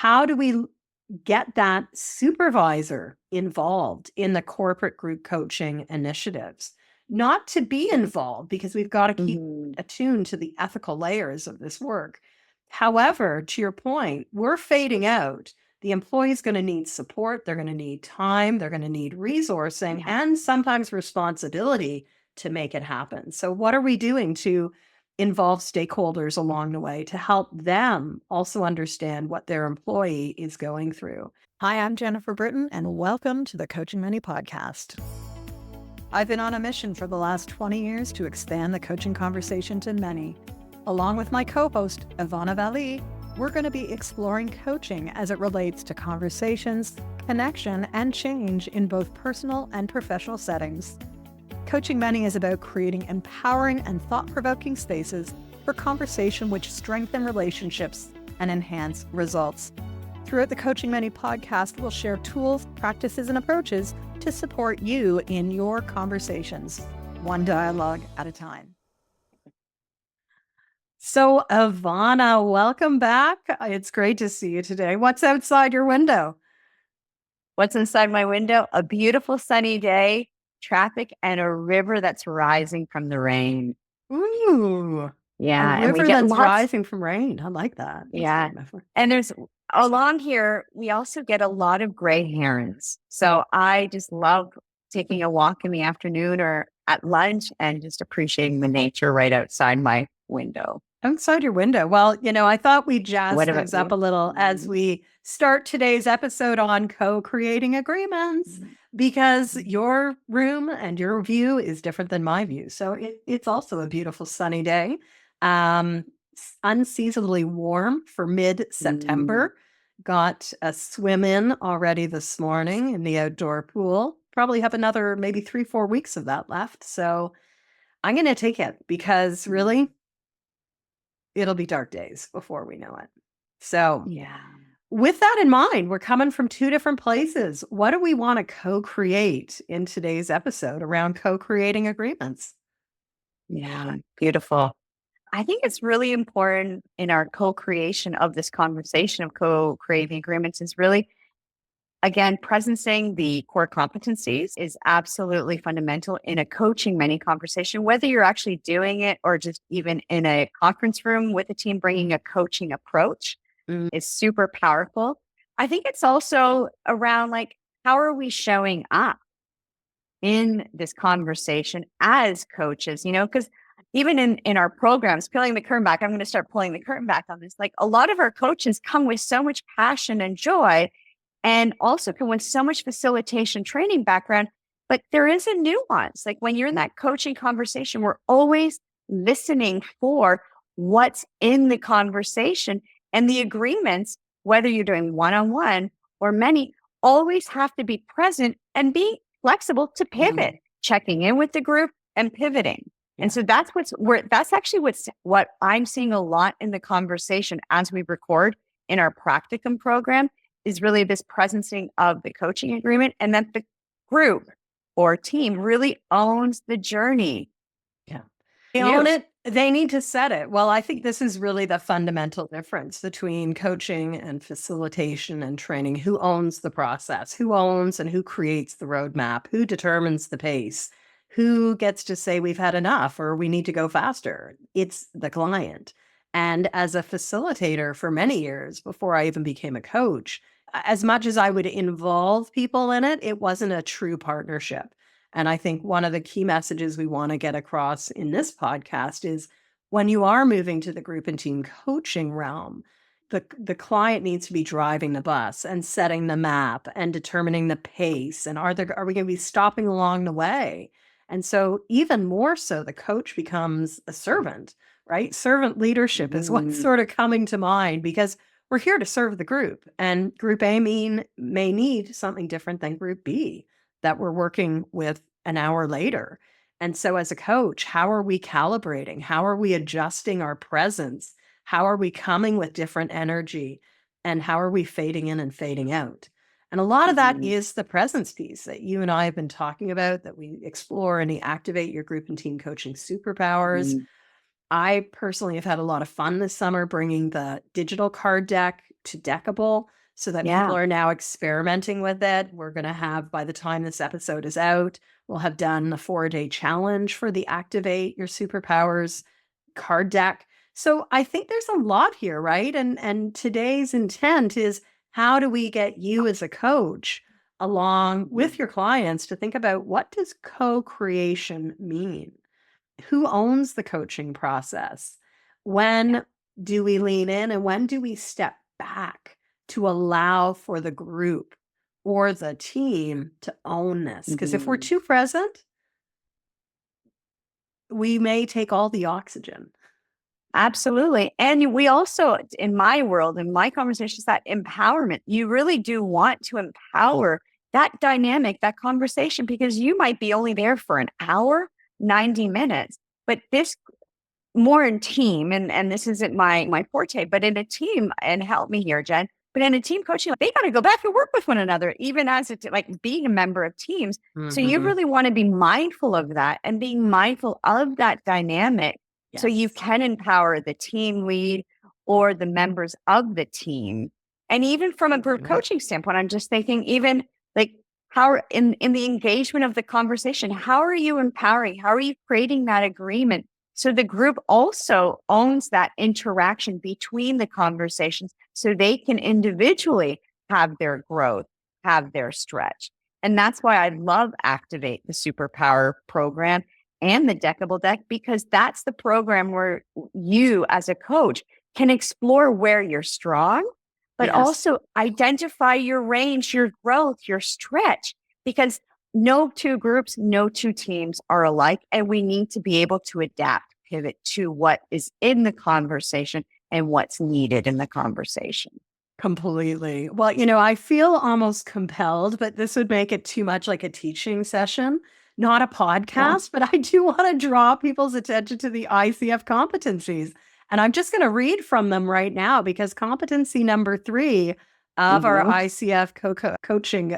how do we get that supervisor involved in the corporate group coaching initiatives? Not to be involved, because we've got to keep attuned to the ethical layers of this work. However, to your point, we're fading out. The employee is going to need support. They're going to need time. They're going to need resourcing and sometimes responsibility to make it happen. So what are we doing to involve stakeholders along the way to help them also understand what their employee is going through? Hi, I'm Jennifer Britton, and welcome to the Coaching Many podcast. I've been on a mission for the last 20 years to expand the coaching conversation to many. Along with my co-host, Evana, we're going to be exploring coaching as it relates to conversations, connection, and change in both personal and professional settings. Coaching Many is about creating empowering and thought-provoking spaces for conversation which strengthen relationships and enhance results. Throughout the Coaching Many podcast, we'll share tools, practices, and approaches to support you in your conversations, one dialogue at a time. So, Evana, welcome back. It's great to see you today. What's outside your window? What's inside my window? A beautiful sunny day, traffic, and a river that's rising from the rain. Ooh. Yeah. A river that's rising from rain. I like that. Yeah. And there's along here, we also get a lot of gray herons. So I just love taking a walk in the afternoon or at lunch and just appreciating the nature right outside my window. Outside your window. Well, I thought we'd jazz things up a little as we start today's episode on co-creating agreements, because your room and your view is different than my view. So it's also a beautiful sunny day. Unseasonably warm for mid-September. Got a swim in already this morning in the outdoor pool. Probably have another maybe 3-4 weeks of that left. So I'm going to take it, because really, it'll be dark days before we know it. So with that in mind, we're coming from two different places. What do we want to co-create in today's episode around co-creating agreements? Yeah, beautiful. I think it's really important in our co-creation of this conversation of co-creating agreements is really, again, presencing the core competencies is absolutely fundamental in a coaching many conversation, whether you're actually doing it or just even in a conference room with a team, bringing a coaching approach is super powerful. I think it's also around how are we showing up in this conversation as coaches, because even in our programs, peeling the curtain back, I'm going to start pulling the curtain back on this. A lot of our coaches come with so much passion and joy, and also come with so much facilitation training background, but there is a nuance. When you're in that coaching conversation, we're always listening for what's in the conversation, and the agreements, whether you're doing one-on-one or many, always have to be present and be flexible to pivot, checking in with the group and pivoting. And so that's what I'm seeing a lot in the conversation as we record in our practicum program is really this presencing of the coaching agreement, and that the group or team really owns the journey. Yeah. They own it. They need to set it. Well, I think this is really the fundamental difference between coaching and facilitation and training. Who owns the process? Who owns and who creates the roadmap? Who determines the pace? Who gets to say we've had enough or we need to go faster? It's the client. And as a facilitator for many years before I even became a coach, as much as I would involve people in it, it wasn't a true partnership. And I think one of the key messages we want to get across in this podcast is when you are moving to the group and team coaching realm, the client needs to be driving the bus and setting the map and determining the pace. And are we going to be stopping along the way? And so even more so, the coach becomes a servant, right? Servant leadership is what's sort of coming to mind, because we're here to serve the group, and group A may need something different than group B that we're working with an hour later. And so as a coach, how are we calibrating? How are we adjusting our presence? How are we coming with different energy? And how are we fading in and fading out? And a lot of that is the presence piece that you and I have been talking about, that we explore in the Activate Your Group and Team Coaching Superpowers. I personally have had a lot of fun this summer bringing the digital card deck to Deckible so that people are now experimenting with it. We're going to have, by the time this episode is out, we'll have done the 4-day challenge for the Activate Your Superpowers card deck. So I think there's a lot here, right? And today's intent is, how do we get you as a coach along with your clients to think about, what does co-creation mean? Who owns the coaching process? When do we lean in, and when do we step back to allow for the group or the team to own this? Because if we're too present, we may take all the oxygen. Absolutely. And we also, in my world, in my conversations, that empowerment, you really do want to empower that dynamic, that conversation, because you might be only there for an hour, 90 minutes, but this more in team, and this isn't my forte, but in a team, and help me here, Jen, but in a team coaching, they got to go back and work with one another, even as it's like being a member of teams. So you really want to be mindful of that, and being mindful of that dynamic. So you can empower the team lead or the members of the team. And even from a group coaching standpoint, I'm just thinking, even like, how in the engagement of the conversation, how are you empowering? How are you creating that agreement so the group also owns that interaction between the conversations, so they can individually have their growth, have their stretch? And that's why I love Activate the Superpower program and the Deckible deck, because that's the program where you as a coach can explore where you're strong, but also identify your range, your growth, your stretch, because no two groups, no two teams are alike. And we need to be able to adapt, pivot to what is in the conversation and what's needed in the conversation. Completely. Well, I feel almost compelled, but this would make it too much like a teaching session, not a podcast, but I do want to draw people's attention to the ICF competencies. And I'm just going to read from them right now, because competency number 3 of our ICF coaching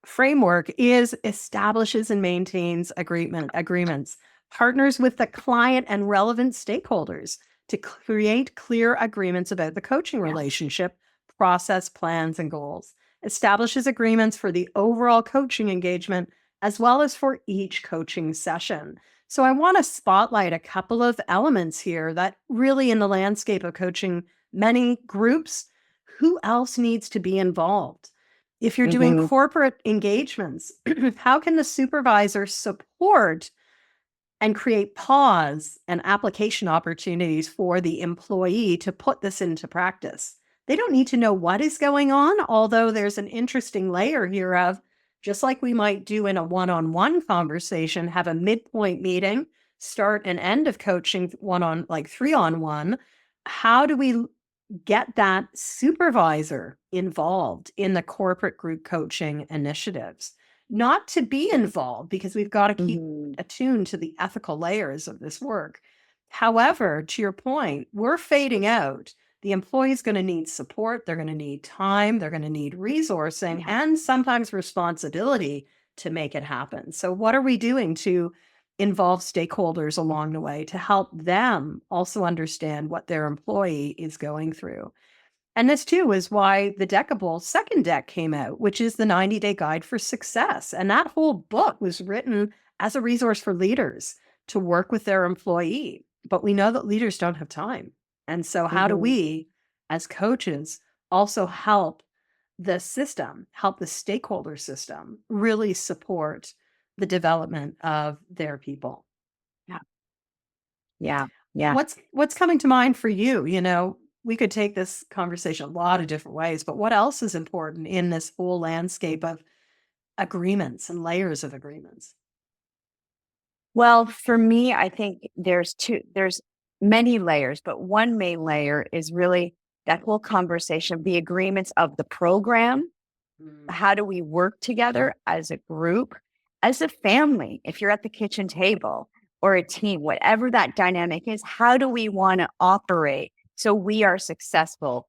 framework is establishes and maintains agreements, partners with the client and relevant stakeholders to create clear agreements about the coaching relationship, process, plans, and goals, establishes agreements for the overall coaching engagement, as well as for each coaching session. So I want to spotlight a couple of elements here that really, in the landscape of coaching many groups, who else needs to be involved? If you're doing corporate engagements, how can the supervisor support and create pause and application opportunities for the employee to put this into practice? They don't need to know what is going on, although there's an interesting layer here of, just like we might do in a one-on-one conversation, have a midpoint meeting, start and end of coaching like 3-on-1. How do we get that supervisor involved in the corporate group coaching initiatives? Not to be involved, because we've got to keep attuned to the ethical layers of this work. However, to your point, we're fading out. The employee is going to need support. They're going to need time. They're going to need resourcing and sometimes responsibility to make it happen. So what are we doing to involve stakeholders along the way to help them also understand what their employee is going through? And this too is why the Deckible second deck came out, which is the 90-day guide for success. And that whole book was written as a resource for leaders to work with their employee. But we know that leaders don't have time. And so how do we, as coaches, also help the system, help the stakeholder system really support the development of their people? Yeah. What's coming to mind for you? We could take this conversation a lot of different ways, but what else is important in this whole landscape of agreements and layers of agreements? Well, for me, I think there's many layers, but one main layer is really that whole conversation, the agreements of the program. How do we work together as a group, as a family? If you're at the kitchen table or a team, whatever that dynamic is, how do we want to operate so we are successful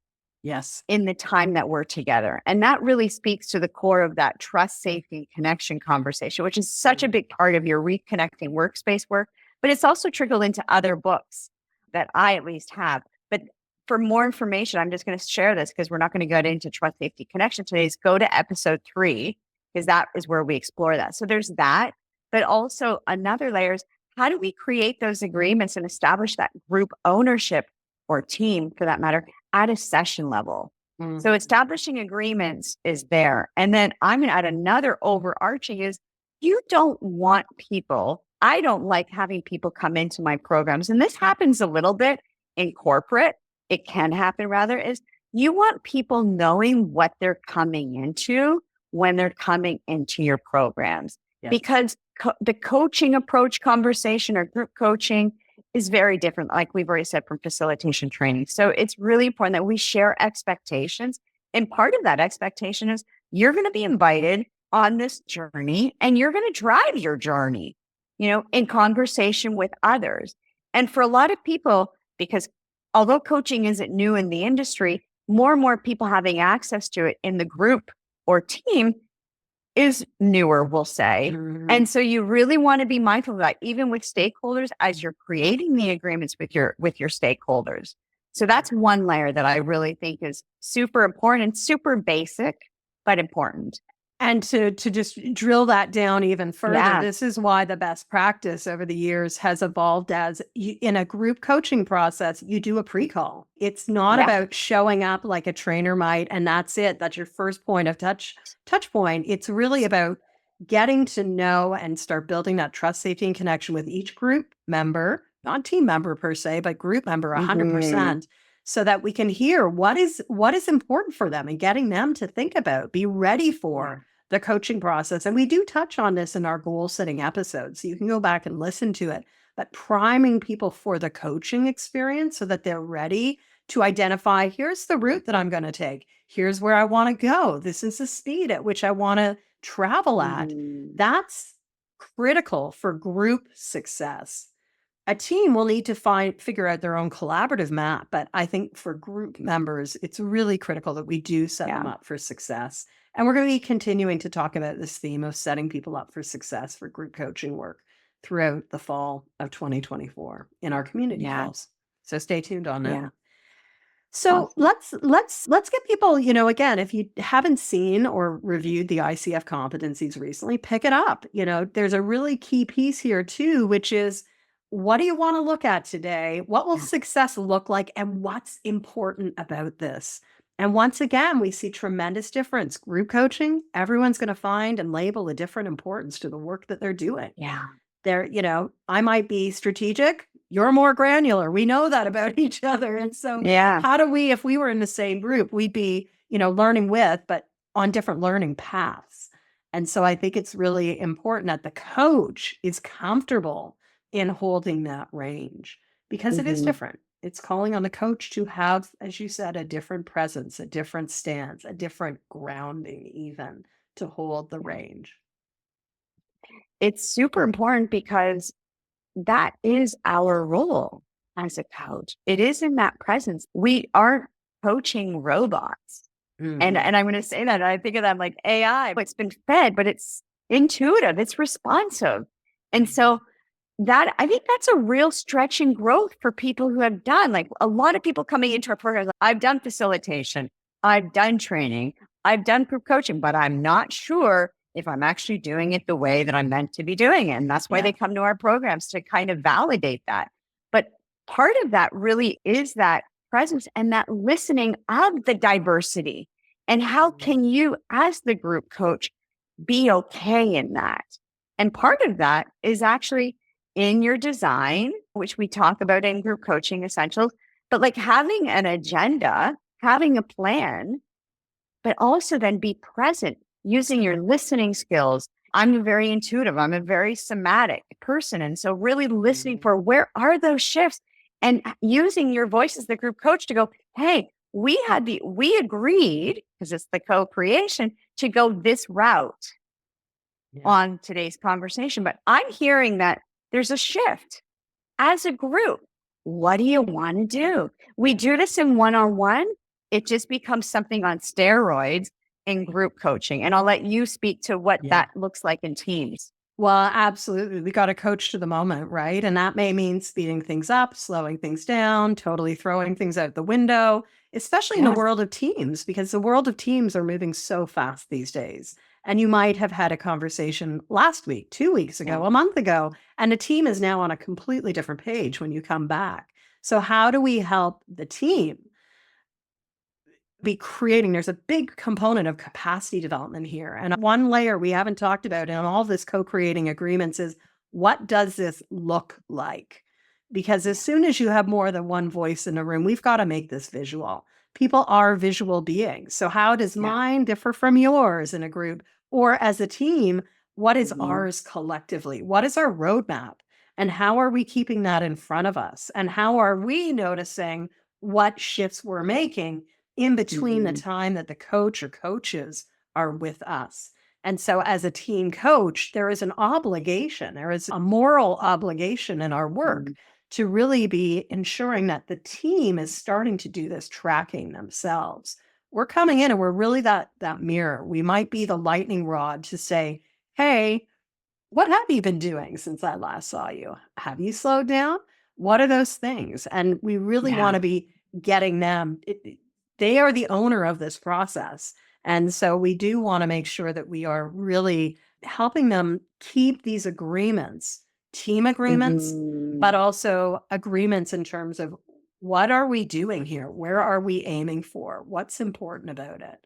in the time that we're together? And that really speaks to the core of that trust, safety, and connection conversation, which is such a big part of your reconnecting workspace work. But it's also trickled into other books that I at least have. But for more information, I'm just going to share this because we're not going to get into trust, safety, connection today, is go to episode 3, because that is where we explore that. So there's that, but also another layer is, how do we create those agreements and establish that group ownership, or team for that matter, at a session level? So establishing agreements is there. And then I'm going to add another overarching is, you don't want people, I don't like having people come into my programs. And this happens a little bit in corporate. It can happen rather, is you want people knowing what they're coming into when they're coming into your programs. Yes. Because the coaching approach conversation or group coaching is very different, like we've already said, from facilitation training. So it's really important that we share expectations. And part of that expectation is, you're going to be invited on this journey and you're going to drive your journey, in conversation with others. And for a lot of people, because although coaching isn't new in the industry, more and more people having access to it in the group or team is newer, we'll say. And so you really want to be mindful of that, even with stakeholders, as you're creating the agreements with your stakeholders. So that's one layer that I really think is super important, super basic, but important. And to just drill that down even further, this is why the best practice over the years has evolved as, in a group coaching process, you do a pre-call. It's not about showing up like a trainer might, and that's it. That's your first point of touch point. It's really about getting to know and start building that trust, safety, and connection with each group member, not team member per se, but group member 100%. So that we can hear what is important for them, and getting them to think about, be ready for the coaching process. And we do touch on this in our goal setting episodes, so you can go back and listen to it. But priming people for the coaching experience so that they're ready to identify, here's the route that I'm going to take. Here's where I want to go. This is the speed at which I want to travel at. That's critical for group success. A team will need to figure out their own collaborative map, but I think for group members, it's really critical that we do set them up for success. And we're going to be continuing to talk about this theme of setting people up for success for group coaching work throughout the fall of 2024 in our community calls. So stay tuned on that. So let's get people, again, if you haven't seen or reviewed the ICF competencies recently, pick it up. There's a really key piece here too, which is, what do you want to look at today? What will success look like? And what's important about this? And once again, we see tremendous difference. Group coaching, everyone's going to find and label a different importance to the work that they're doing. I might be strategic. You're more granular. We know that about each other. And so how do we, if we were in the same group, we'd be, learning with, but on different learning paths. And so I think it's really important that the coach is comfortable in holding that range, because it is different. It's calling on the coach to have, as you said, a different presence, a different stance, a different grounding, even to hold the range. It's super important because that is our role as a coach. It is in that presence. We aren't coaching robots. And I'm going to say that, and I think of that like AI. It's been fed, but it's intuitive, it's responsive. And so that, I think that's a real stretch and growth for people who have done, like a lot of people coming into our programs. I've done facilitation, I've done training, I've done group coaching, but I'm not sure if I'm actually doing it the way that I'm meant to be doing it. And that's why they come to our programs, to kind of validate that. But part of that really is that presence and that listening of the diversity. And how can you, as the group coach, be okay in that? And part of that is actually in your design, which we talk about in group coaching essentials, but like having an agenda, having a plan, but also then be present using your listening skills. I'm very intuitive. I'm a very somatic person. And so really listening for where are those shifts, and using your voice as the group coach to go, hey, we agreed, because it's the co-creation, to go this route on today's conversation. But I'm hearing that there's a shift as a group. What do you want to do? We do this in one-on-one. It just becomes something on steroids in group coaching. And I'll let you speak to what that looks like in teams. Well, absolutely. We got to coach to the moment, right? And that may mean speeding things up, slowing things down, totally throwing things out the window, especially in the Yes. world of teams, because the world of teams are moving so fast these days. And you might have had a conversation last week, 2 weeks ago, Yeah. a month ago, and a team is now on a completely different page when you come back. So, how do we help the team be creating? There's a big component of capacity development here. And one layer we haven't talked about in all this co-creating agreements is, what does this look like? Because as soon as you have more than one voice in a room, we've got to make this visual. People are visual beings. So how does Yeah. mine differ from yours in a group or as a team? What is Mhm. ours collectively? What is our roadmap? And how are we keeping that in front of us? And how are we noticing what shifts we're making in between the Mhm. time that the coach or coaches are with us? And so, as a team coach, there is an obligation, there is a moral obligation in our work Mhm. to really be ensuring that the team is starting to do this tracking themselves. We're coming in and we're really that mirror. We might be the lightning rod to say, hey, what have you been doing since I last saw you? Have you slowed down? What are those things? And we really Yeah. want to be getting them. They are the owner of this process. And so we do want to make sure that we are really helping them keep these agreements, team agreements, Mhm. but also agreements in terms of, what are we doing here? Where are we aiming for? What's important about it?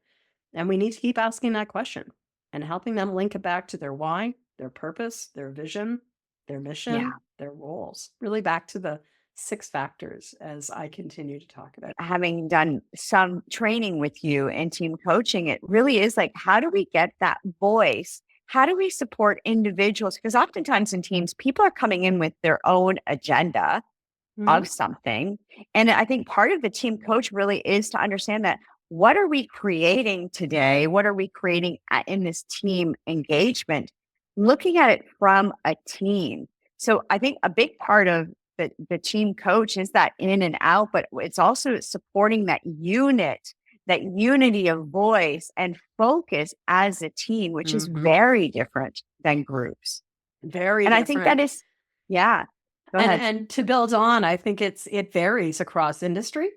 And we need to keep asking that question and helping them link it back to their why, their purpose, their vision, their Yeah. mission, their roles. Really back to the 6 factors as I continue to talk about. Having done some training with you in team coaching, it really is like, how do we get that voice? How do we support individuals? Because oftentimes in teams, people are coming in with their own agenda Mhm. of something. And I think part of the team coach really is to understand that, what are we creating today? What are we creating in this team engagement? Looking at it from a team. So I think a big part of the team coach is that in and out, but it's also supporting that unity of voice and focus as a team, which is Mhm. very different than groups. Very And I think that different. is, yeah, go And ahead. and to build on, I think it varies across industry.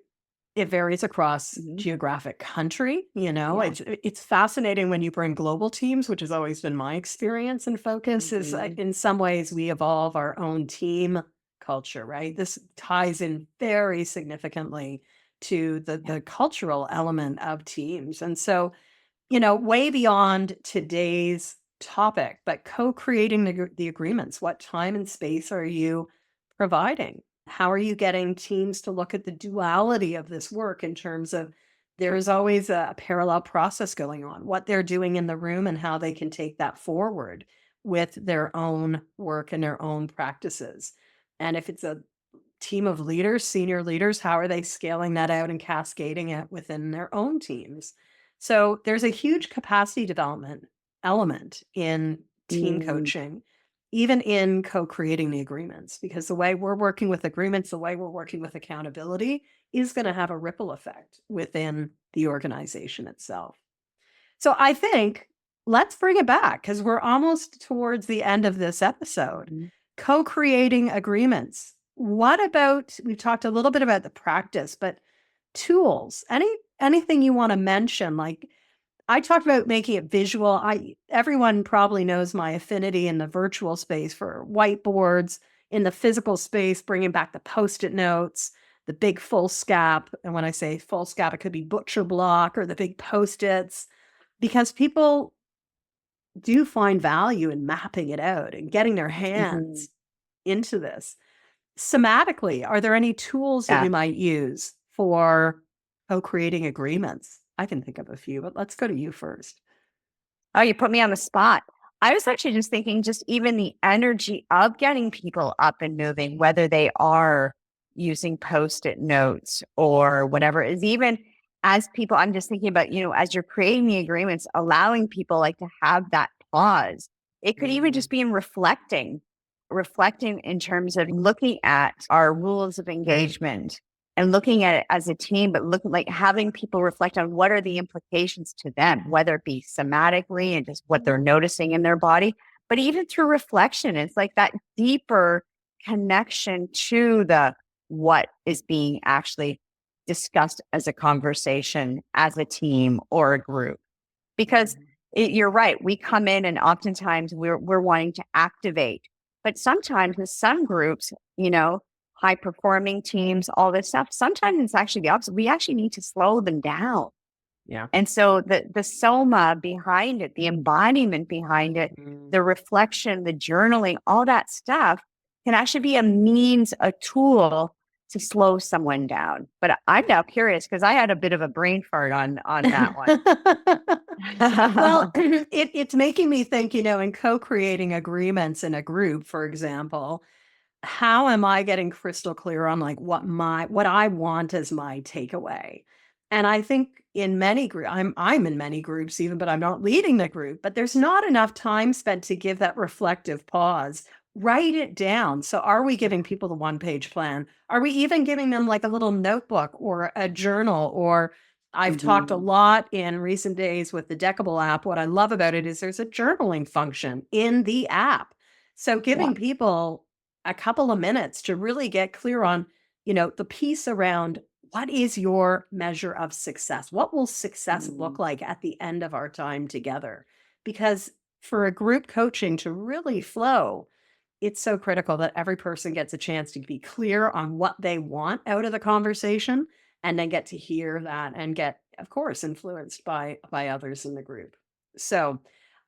It varies across Mhm. geographic country. Yeah. It's fascinating when you bring global teams, which has always been my experience and focus. Is Mhm. in some ways we evolve our own team culture, right? This ties in very significantly to Yeah. the cultural element of teams, and so, way beyond today's topic, but co-creating the agreements. What time and space are you providing? How are you getting teams to look at the duality of this work in terms of, there is always a parallel process going on, what they're doing in the room and how they can take that forward with their own work and their own practices. And if it's a team of leaders, senior leaders, how are they scaling that out and cascading it within their own teams? So there's a huge capacity development element in team Mm. coaching, even in co creating the agreements, because the way we're working with agreements, the way we're working with accountability is going to have a ripple effect within the organization itself. So I think, let's bring it back because we're almost towards the end of this episode. Mhm. Co-creating agreements. What about, we've talked a little bit about the practice, but tools, anything you want to mention? Like, I talked about making it visual. Everyone probably knows my affinity in the virtual space for whiteboards, in the physical space, bringing back the Post-it notes, the big foolscap. And when I say foolscap, it could be butcher block or the big Post-its, because people do find value in mapping it out and getting their Mhm. hands into this. Somatically, are there any tools that Yeah. we might use for co-creating agreements? I can think of a few, but let's go to you first. Oh, you put me on the spot. I was actually just thinking, just even the energy of getting people up and moving, whether they are using post-it notes or whatever, is even as people, I'm just thinking about, as you're creating the agreements, allowing people like to have that pause. It could even Mhm. just be in reflecting in terms of looking at our rules of engagement and looking at it as a team, but looking like having people reflect on what are the implications to them, whether it be somatically and just what they're noticing in their body, but even through reflection, it's like that deeper connection to the what is being actually discussed as a conversation, as a team or a group. Because you're right, we come in and oftentimes we're wanting to activate, but sometimes with some groups, high performing teams, all this stuff, sometimes it's actually the opposite. We actually need to slow them down. Yeah. And so the soma behind it, the embodiment behind it, the reflection, the journaling, all that stuff can actually be a means, a tool to slow someone down. But I'm now curious because I had a bit of a brain fart on that one. Well, it's making me think, in co-creating agreements in a group, for example, how am I getting crystal clear on like what I want as my takeaway? And I think in many groups, I'm in many groups even, but I'm not leading the group, but there's not enough time spent to give that reflective pause. Write it down. So are we giving people the one-page plan? Are we even giving them like a little notebook or a journal? Or I've talked a lot in recent days with the Deckible app. What I love about it is there's a journaling function in the app. So giving people a couple of minutes to really get clear on, the piece around what is your measure of success? What will success look like at the end of our time together? Because for a group coaching to really flow, it's so critical that every person gets a chance to be clear on what they want out of the conversation and then get to hear that and get, of course, influenced by others in the group. So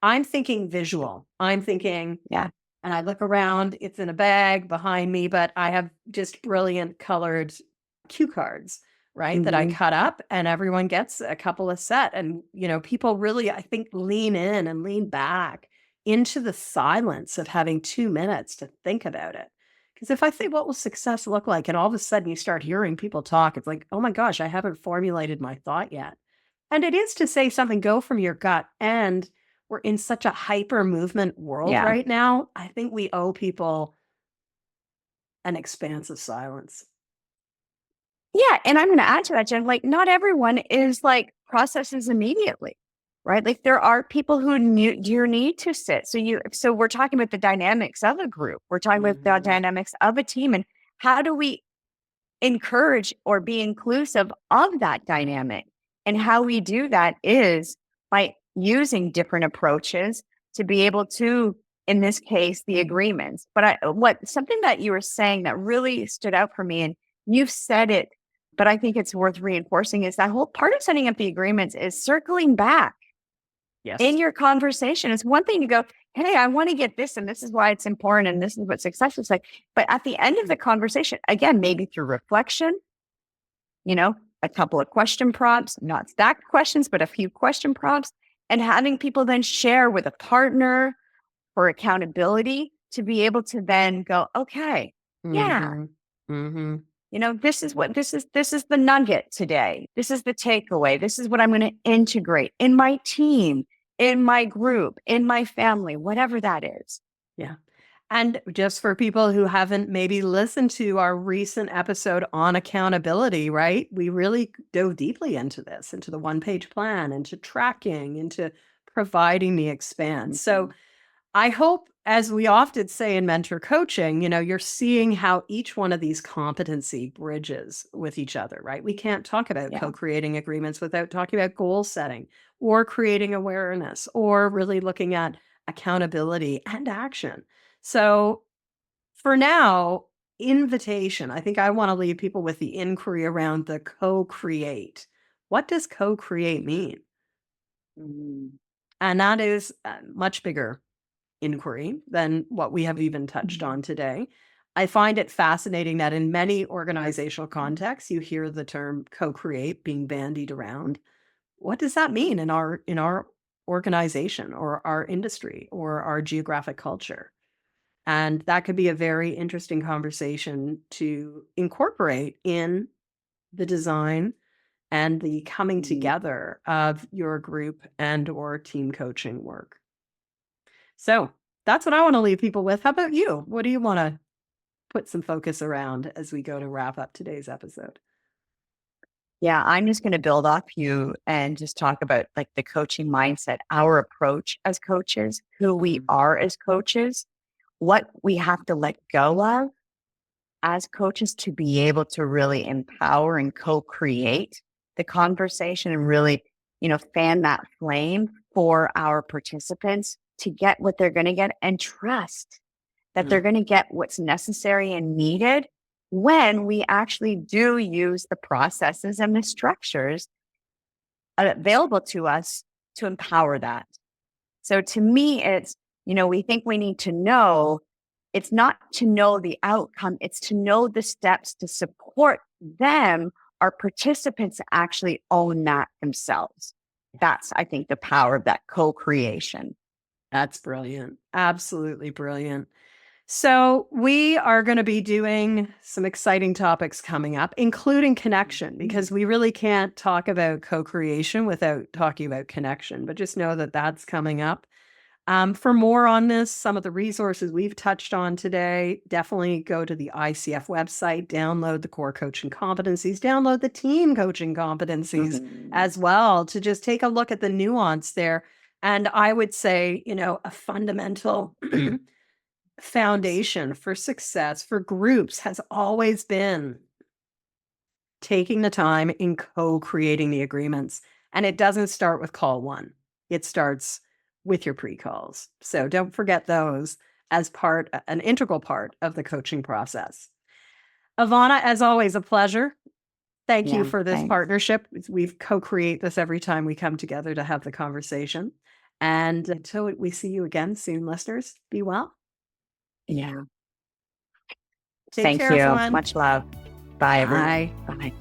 I'm thinking visual. I'm thinking, Yeah. and I look around, it's in a bag behind me, but I have just brilliant colored cue cards, right? That I cut up and everyone gets a couple of set. And, people really, I think, lean in and lean back into the silence of having 2 minutes to think about it. Because if I think what will success look like, and all of a sudden you start hearing people talk, it's like, oh my gosh, I haven't formulated my thought yet. And it is to say something, go from your gut. And we're in such a hyper movement world right now. I think we owe people an expanse of silence. Yeah. And I'm going to add to that, Jen, like not everyone is like processes immediately, right? Like there are people who you need to sit. So we're talking about the dynamics of a group. We're talking about the dynamics of a team and how do we encourage or be inclusive of that dynamic? And how we do that is by using different approaches to be able to, in this case, the agreements. But something that you were saying that really stood out for me, and you've said it, but I think it's worth reinforcing, is that whole part of setting up the agreements is circling back. Yes. In your conversation. It's one thing to go, hey, I want to get this, and this is why it's important, and this is what success looks like. But at the end of the conversation, again, maybe through reflection, a couple of question prompts, not stacked questions, but a few question prompts, and having people then share with a partner for accountability to be able to then go, okay, yeah. This is the nugget today. This is the takeaway. This is what I'm going to integrate in my team, in my group, in my family, whatever that is. Yeah. And just for people who haven't maybe listened to our recent episode on accountability, right? We really dove deeply into this, into the one-page plan, into tracking, into providing the expanse. So I hope, as we often say in mentor coaching, you're seeing how each one of these competency bridges with each other, right? We can't talk about co-creating agreements without talking about goal setting or creating awareness or really looking at accountability and action. So for now, invitation. I think I want to leave people with the inquiry around the co-create. What does co-create mean? And that is much bigger inquiry than what we have even touched on today. I find it fascinating that in many organizational contexts, you hear the term co-create being bandied around. What does that mean in our organization or our industry or our geographic culture? And that could be a very interesting conversation to incorporate in the design and the coming together of your group and or team coaching work. So that's what I want to leave people with. How about you? What do you want to put some focus around as we go to wrap up today's episode? Yeah, I'm just going to build off you and just talk about like the coaching mindset, our approach as coaches, who we are as coaches, what we have to let go of as coaches to be able to really empower and co-create the conversation and really, fan that flame for our participants to get what they're going to get and trust that they're going to get what's necessary and needed when we actually do use the processes and the structures available to us to empower that. So to me, it's, we think we need to know, it's not to know the outcome, it's to know the steps to support them, our participants to actually own that themselves. That's, I think, the power of that co-creation. That's brilliant. Absolutely brilliant. So we are going to be doing some exciting topics coming up, including connection, because we really can't talk about co-creation without talking about connection, but just know that that's coming up. For more on this, some of the resources we've touched on today, definitely go to the ICF website, download the core coaching competencies, download the team coaching competencies as well to just take a look at the nuance there. And I would say, a fundamental foundation for success for groups has always been taking the time in co-creating the agreements. And it doesn't start with call one. It starts with your pre-calls. So don't forget those as an integral part of the coaching process. Evana, as always, a pleasure. Thank you for this partnership. We've co-create this every time we come together to have the conversation. And until we see you again soon, listeners, be well. Yeah. Take care, you. everyone. Much love. Bye, everyone. Bye. Bye.